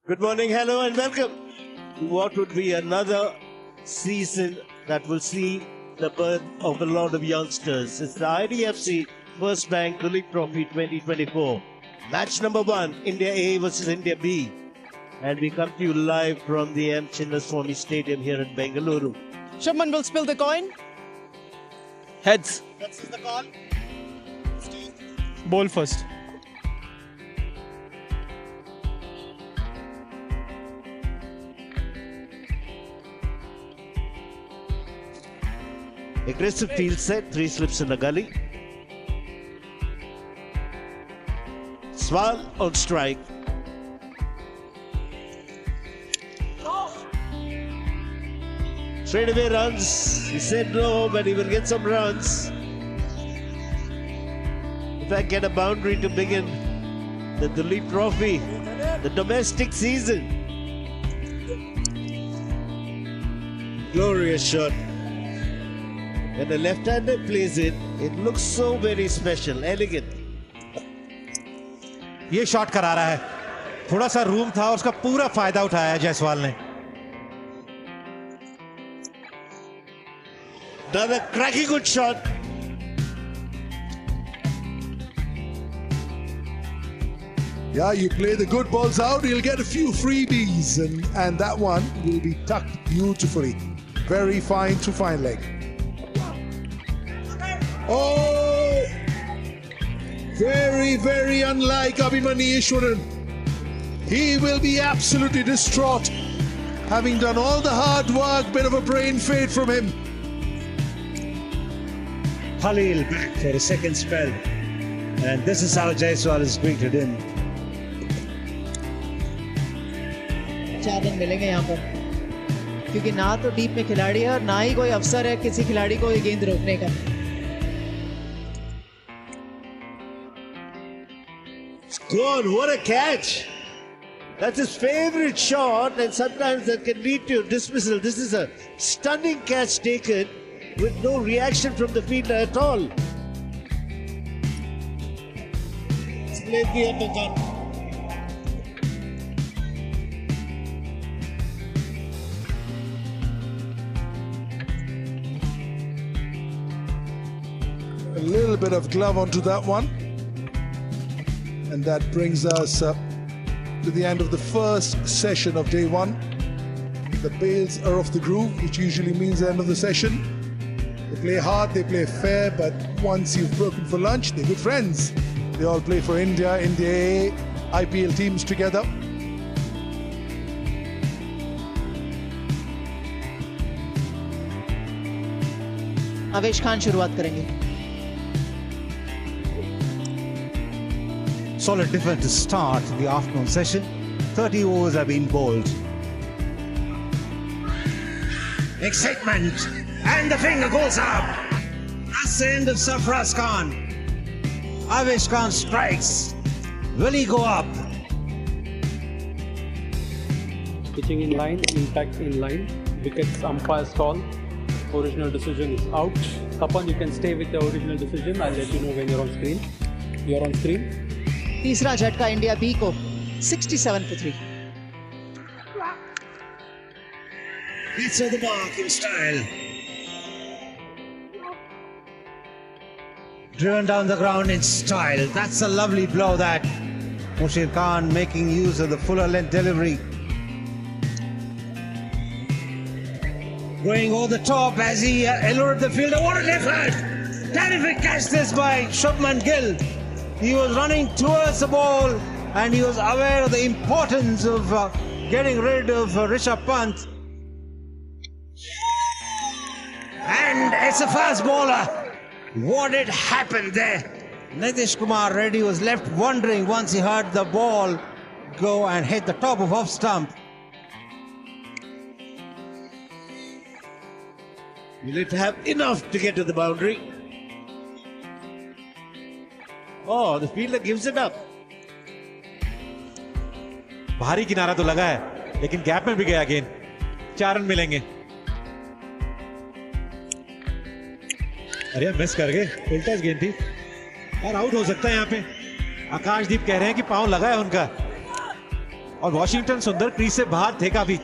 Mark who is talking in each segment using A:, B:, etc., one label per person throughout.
A: Good morning, hello, and welcome to what would be another season that will see the birth of a lot of youngsters. It's the IDFC First Bank Duleep Trophy 2024. Match number 1, India A versus India B. And we come to you live from the M. Chinnaswamy Stadium here in Bengaluru.
B: Shubman will spill the coin.
C: Heads.
A: That's the call.
C: Ball first.
A: Aggressive field set, 3 slips in the gully. Swal on strike. Straight away runs. He said no, but he will get some runs. In fact, get a boundary to begin the Duleep Trophy, the domestic season. Glorious shot. When the left-hander plays it, it looks so very special, elegant.
D: ये shot करा रहा है, थोड़ा सा room था, उसका पूरा फायदा उठाया जायसवाल ने.
A: Another cracking good shot.
E: Yeah, you play the good balls out, you'll get a few freebies, and that one will be tucked beautifully. Very fine to fine leg. Oh! Very, very unlike Abhimanyu Easwaran. He will be absolutely distraught, having done all the hard work, bit of a brain fade from him.
F: Khalil back for a second spell, and this is how Jaiswal is greeted in.
B: 4 run मिलेंगे यहाँ पर, क्योंकि ना तो deep में खिलाड़ी है और ना ही कोई अवसर है किसी खिलाड़ी को ये गेंद रोकने का.
A: God, what a catch! That's his favorite shot, and sometimes that can lead to dismissal. This is a stunning catch taken with no reaction from the fielder at all. It's played the undergun.
E: A little bit of glove onto that one. And that brings us to the end of the first session of day 1. The bails are off the groove, which usually means the end of the session. They play hard, they play fair, but once you've broken for lunch, they're good friends. They all play for India, India A, IPL teams together.
B: Avesh Khan शुरुआत करेंगे.
D: Solid defense to start the afternoon session. 30 overs have been bowled.
F: Excitement, and the finger goes up. That's the end of Sarfaraz Khan. Avesh Khan strikes. Will he go up?
G: Pitching in line, impact in line, wickets umpire's call. Original decision is out. Tapan, you can stay with the original decision. I'll let you know when you're on screen. You're on screen.
B: तीसरा झटका India B को 67 for 3.
F: Hits of the mark in style. Driven down the ground in style. That's a lovely blow, that.
D: Mushir Khan making use of the fuller length delivery.
F: Going over the top as he allured the fielder. What an effort! Terrific catch this by Shubman Gill. He was running towards the ball and he was aware of the importance of getting rid of Rishabh Pant. And it's a fast bowler. What had happened there? Nitish Kumar Reddy was left wondering once he heard the ball go and hit the top of off stump.
A: You need to have enough to get to the boundary. Oh, the fielder gives it up.
D: भारी किनारा तो लगा है, लेकिन gap में भी गया गेंद. 4 रन मिलेंगे. अरे मिस कर गए, उल्टा गेंद थी और आउट हो सकता है यहाँ पे. आकाशदीप कह रहे हैं कि पांव लगा है उनका. और वॉशिंगटन सुंदर क्रीज से बाहर थे काफी.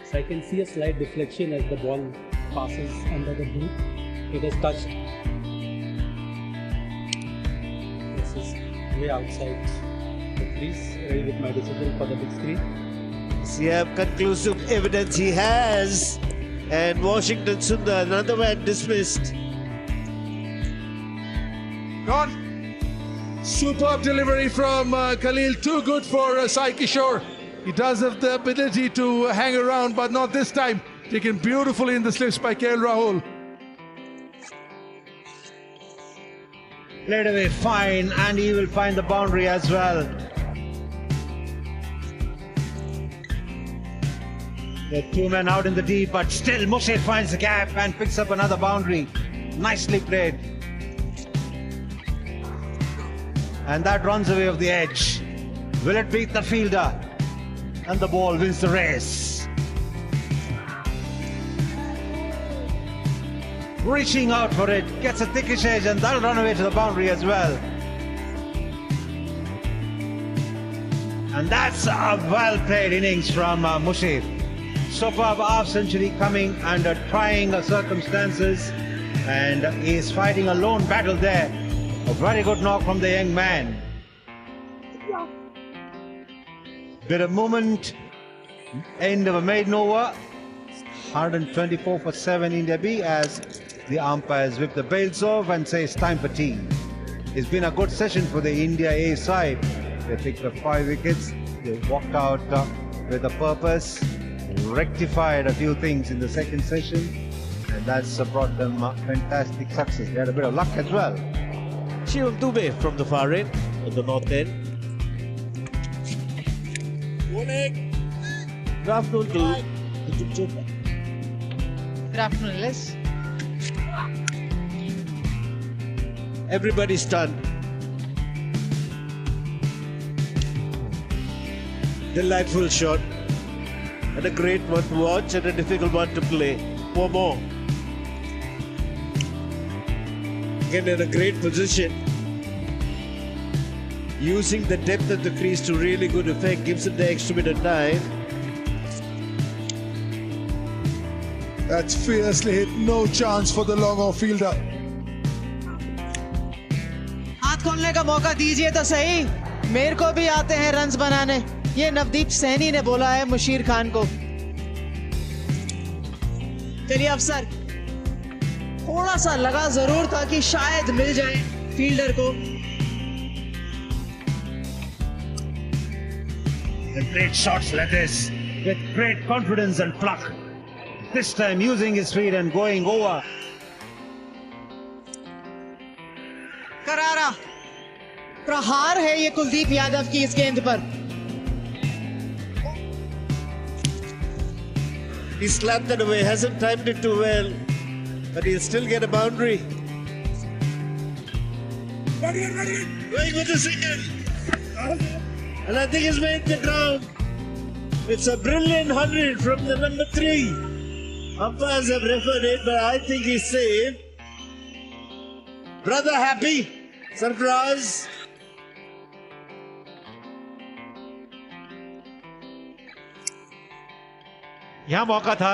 G: So I can see a slight deflection as the ball passes under the boot. It has touched. This is way outside the crease. Ready with my decision for the big screen.
A: Yeah, conclusive evidence he has. And Washington Sundar, another man dismissed.
E: Gone. Superb delivery from Khalil. Too good for Sai Kishore. He does have the ability to hang around, but not this time. Taken beautifully in the slips by KL Rahul.
F: Played away fine, and he will find the boundary as well. There are two men out in the deep, but still Mushir finds the gap and picks up another boundary. Nicely played. And that runs away of the edge. Will it beat the fielder? And the ball wins the race. Reaching out for it, gets a thickish edge, and that'll run away to the boundary as well. And that's a well-played innings from Mushir. Superb half century coming under trying circumstances, and he is fighting a lone battle there. A very good knock from the young man. Bit of movement, end of a maiden over. 124 for 7 India B as the umpires whip the bails off and say it's time for tea. It's been a good session for the India A side. They picked up 5 wickets. They walked out with a purpose, rectified a few things in the second session, and that's brought them fantastic success. They had a bit of luck as well.
A: Shivam Dubey from the far end, at the north end. Good afternoon to
B: Good afternoon, Liz.
A: everybody's stunned. Delightful shot. And a great one to watch and a difficult one to play. Four more. Again in a great position. Using the depth of the crease to really good effect, gives him the extra bit of time.
E: That's fiercely hit. No chance for the long off fielder.
B: हाथ खोलने का मौका दीजिए तो सही. मेरे को भी आते हैं रन्स बनाने. ये नवदीप सैनी ने बोला है मुशीर खान को. चलिए अफसर, थोड़ा सा लगा जरूर था कि शायद मिल जाए फील्डर को.
F: The great shots like this, with great confidence and pluck. This time using his feet and going over.
B: करारा प्रहार है ये कुलदीप यादव की इस गेंद पर.
A: He slapped that away, hasn't timed it too well, but he'll still get a boundary. Going with the single. And I think he's made the ground. It's a brilliant 100 from the number 3. Umpires have referred it, but I think he's safe. Brother happy? Sarfraz?
D: यहाँ मौका था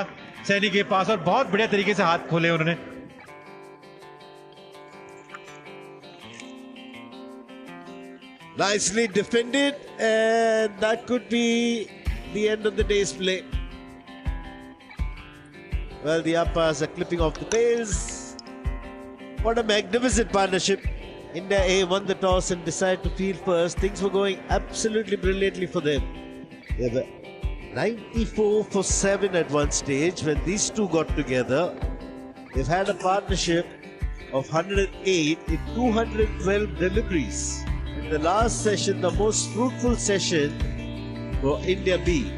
D: सैनी के पास और बहुत बढ़िया तरीके से हाथ खोले उन्होंने.
A: Nicely defended, and that could be the end of the day's play. Well, the umpires are clipping off the bails. What a magnificent partnership. India A won the toss and decided to field first. Things were going absolutely brilliantly for them. They were 94 for 7 at one stage when these two got together. They've had a partnership of 108 in 212 deliveries. In the last session, the most fruitful session for India B.